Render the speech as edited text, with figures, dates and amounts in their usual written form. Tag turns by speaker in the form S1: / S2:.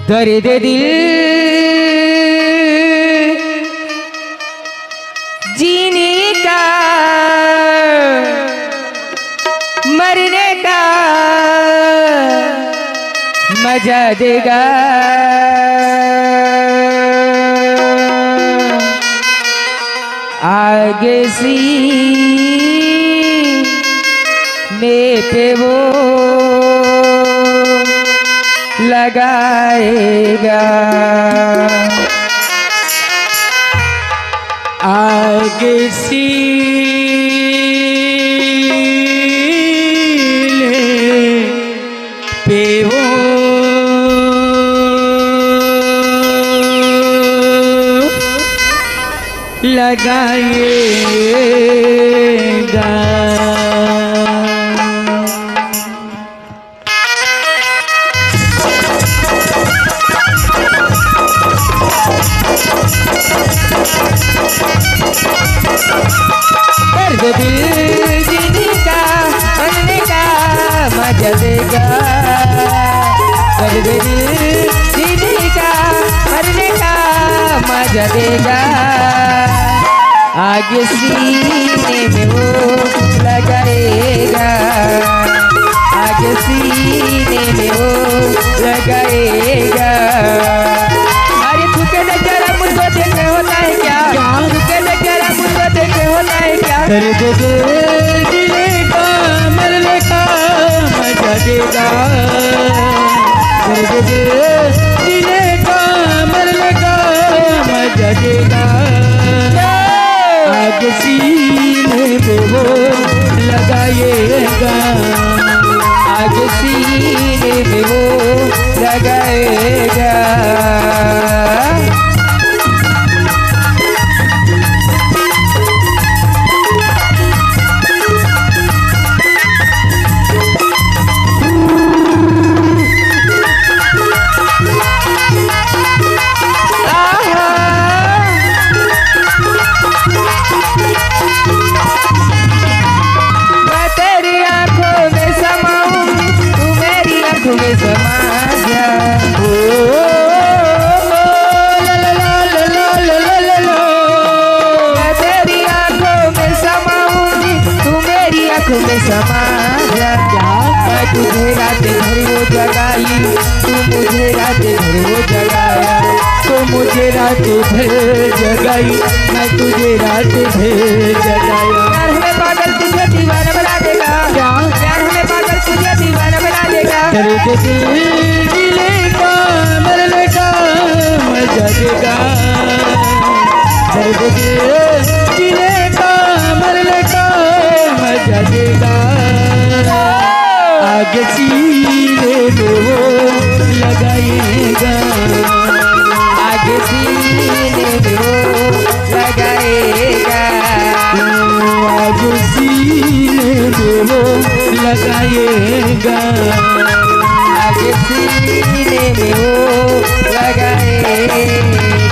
S1: दर्द दिल जीने का मरने का मजा देगा। आगे सीने पे वो लगाएगा।
S2: आगे सीने पे वो लगाएगा।
S1: दर्द दिल जीने का मरने का मजा देगा। दर्द दिल जीने का मरने का मजा देगा। आगे सीने में वो लगाएगा। आगे सीने में वो लगाएगा। अरे झुके न जरा मुझको देखे होता है क्या? झुके न जरा मुझको देखे होता है क्या?
S2: दर्द दिल का मरने का मजा देगा। दर्द दिल का मरने का मजा देगा। आगे सीने में वो लगाएगा।
S1: आगे सीने में वो लगाएगा। में समा जा हो ला ला ला ला ला ला ला ला। मैं तेरी आंखों में समाऊंगी, तू मेरी आंखों में समा जा। मैं तुझे रात भर वो जगाई, तू मुझे रात भर वो जगाया।
S2: तो मुझे रात भर जगाई, मैं तुझे रात भर जगाया।
S1: प्यार हमें पागल तुझे दीवाना बना देगा। प्यार हमें पागल तुझे दीवाना बना देगा।
S2: दर्द दिल का मरने का मजा देगा। दर्द दिल का मरने का मजा देगा। आगे सीने में वो लगाएगा।
S1: आगे सीने में वो लगाएगा।
S2: आगे सीने में वो लगाएगा।
S1: आगे सीने में वो लगाएगा।